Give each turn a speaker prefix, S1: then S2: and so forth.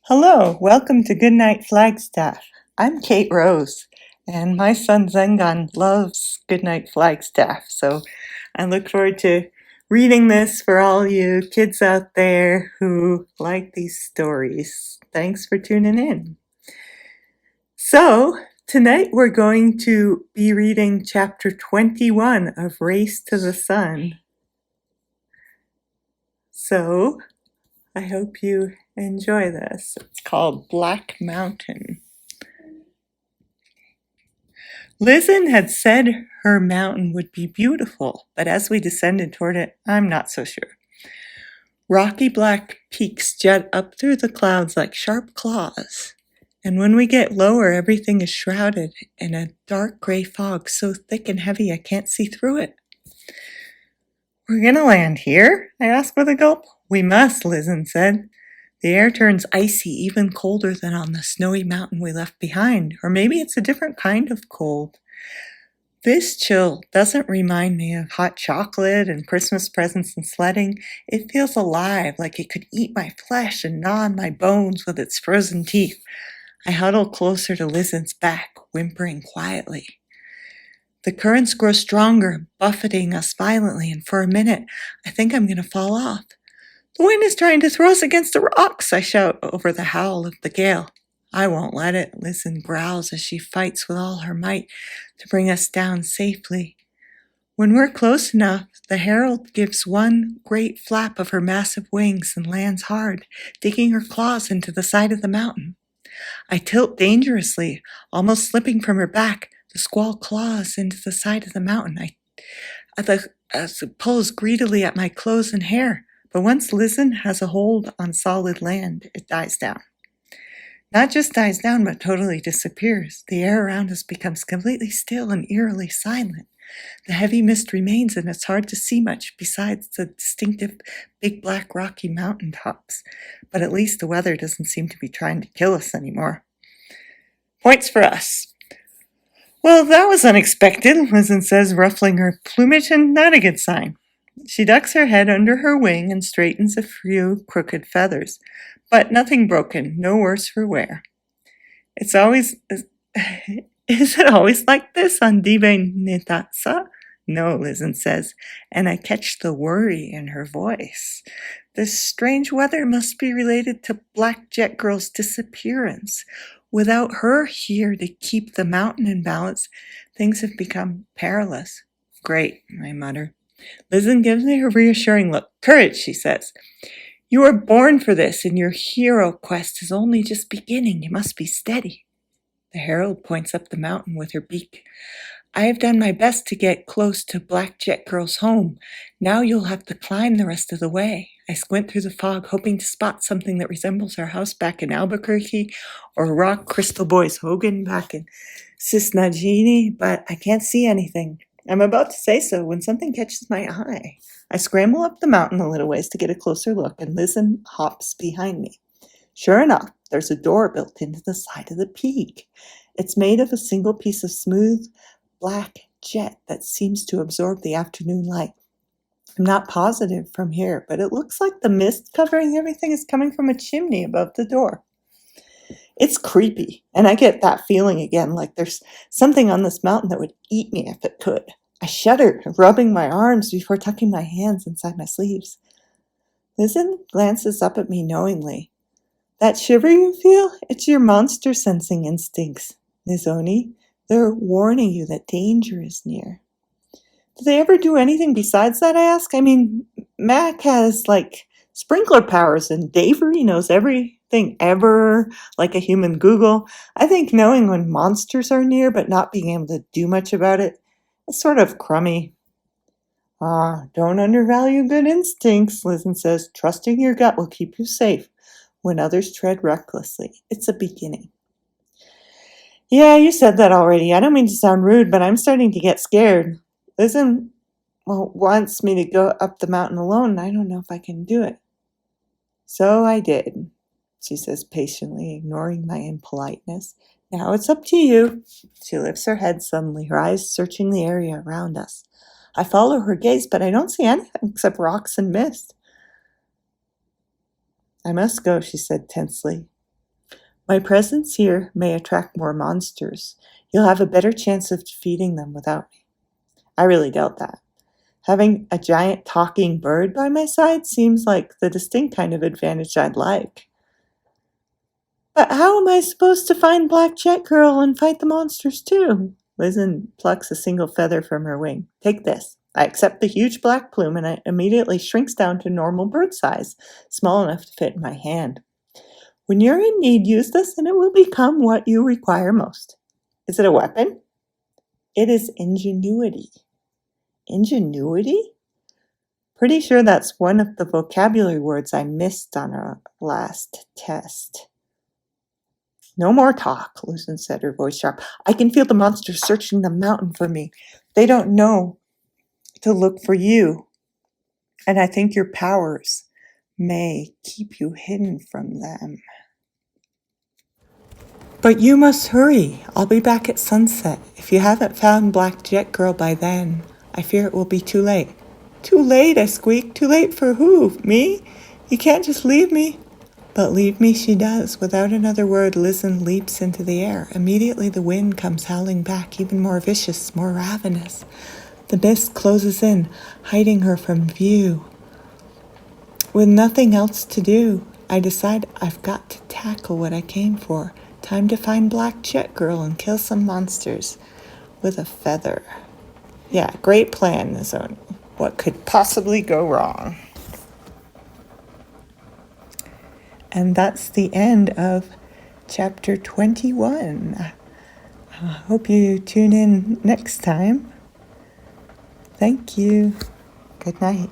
S1: Hello, welcome to GoodnightFlagstaff. I'm Kate Rose, and my son Zengon loves GoodnightFlagstaff, so I look forward to reading this for all you kids out there who like these stories. Thanks for tuning in. So, tonight we're going to be reading chapter 21 of Race to the Sun. So, I hope you enjoy this. It's called Black Mountain. Lizen had said her mountain would be beautiful, but as we descended toward it, I'm not so sure. Rocky black peaks jut up through the clouds like sharp claws, and when we get lower, everything is shrouded in a dark gray fog so thick and heavy I can't see through it. We're gonna land here? I asked with a gulp. We must, Lizen said. The air turns icy, even colder than on the snowy mountain we left behind, or maybe it's a different kind of cold. This chill doesn't remind me of hot chocolate and Christmas presents and sledding. It feels alive, like it could eat my flesh and gnaw on my bones with its frozen teeth. I huddle closer to Lizen's back, whimpering quietly. The currents grow stronger, buffeting us violently, and for a minute, I think I'm going to fall off. The wind is trying to throw us against the rocks, I shout over the howl of the gale. I won't let it, Lizen growls as she fights with all her might to bring us down safely. When we're close enough, the herald gives one great flap of her massive wings and lands hard, digging her claws into the side of the mountain. I tilt dangerously, almost slipping from her back. The squall claws into the side of the mountain. I pulls greedily at my clothes and hair. But once Lizen has a hold on solid land, it dies down. Not just dies down, but totally disappears. The air around us becomes completely still and eerily silent. The heavy mist remains, and it's hard to see much besides the distinctive big black rocky mountain tops. But at least the weather doesn't seem to be trying to kill us anymore. Points for us. Well, that was unexpected, Lizen says, ruffling her plumage, and not a good sign. She ducks her head under her wing and straightens a few crooked feathers. But nothing broken, no worse for wear. Is it always like this on tiny.cc? No, Lizen says, and I catch the worry in her voice. This strange weather must be related to Black Jet Girl's disappearance. Without her here to keep the mountain in balance, things have become perilous. Great, I mutter. Lizen gives me her reassuring look. Courage, she says. You were born for this, and your hero quest is only just beginning. You must be steady. The herald points up the mountain with her beak. I have done my best to get close to Black Jet Girl's home. Now you'll have to climb the rest of the way. I squint through the fog, hoping to spot something that resembles our house back in Albuquerque or Rock Crystal Boys Hogan back in Nizhoni, but I can't see anything. I'm about to say so when something catches my eye. I scramble up the mountain a little ways to get a closer look, and Lizen hops behind me. Sure enough, there's a door built into the side of the peak. It's made of a single piece of smooth black jet that seems to absorb the afternoon light. I'm not positive from here, but it looks like the mist covering everything is coming from a chimney above the door. It's creepy, and I get that feeling again, like there's something on this mountain that would eat me if it could. I shudder, rubbing my arms before tucking my hands inside my sleeves. Lizen glances up at me knowingly. That shiver you feel? It's your monster sensing instincts, Nizhoni. They're warning you that danger is near. Do they ever do anything besides that, I ask? I mean, Mac has, sprinkler powers, and Davery knows everything ever, like a human Google. I think knowing when monsters are near but not being able to do much about it is sort of crummy. Don't undervalue good instincts, Lizen says. Trusting your gut will keep you safe when others tread recklessly. It's a beginning. Yeah, you said that already. I don't mean to sound rude, but I'm starting to get scared. Lizen wants me to go up the mountain alone, and I don't know if I can do it. So I did, she says patiently, ignoring my impoliteness. Now it's up to you. She lifts her head suddenly, her eyes searching the area around us. I follow her gaze, but I don't see anything except rocks and mist. I must go, she said tensely. My presence here may attract more monsters. You'll have a better chance of defeating them without me. I really doubt that. Having a giant talking bird by my side seems like the distinct kind of advantage I'd like. But how am I supposed to find Black Jet Girl and fight the monsters too? Lizen plucks a single feather from her wing. Take this. I accept the huge black plume and it immediately shrinks down to normal bird size, small enough to fit in my hand. When you're in need, use this and it will become what you require most. Is it a weapon? It is ingenuity. Ingenuity? Pretty sure that's one of the vocabulary words I missed on our last test. No more talk, Lizen said, her voice sharp. I can feel the monsters searching the mountain for me. They don't know to look for you. And I think your powers may keep you hidden from them. But you must hurry. I'll be back at sunset. If you haven't found Black Jet Girl by then, I fear it will be too late. Too late, I squeaked. Too late for who? Me? You can't just leave me. But leave me she does. Without another word, Lizen leaps into the air. Immediately the wind comes howling back, even more vicious, more ravenous. The mist closes in, hiding her from view. With nothing else to do, I decide I've got to tackle what I came for. Time to find Black Jet Girl and kill some monsters with a feather. Yeah, great plan, Nizhoni. What could possibly go wrong? And that's the end of chapter 21. I hope you tune in next time. Thank you. Good night.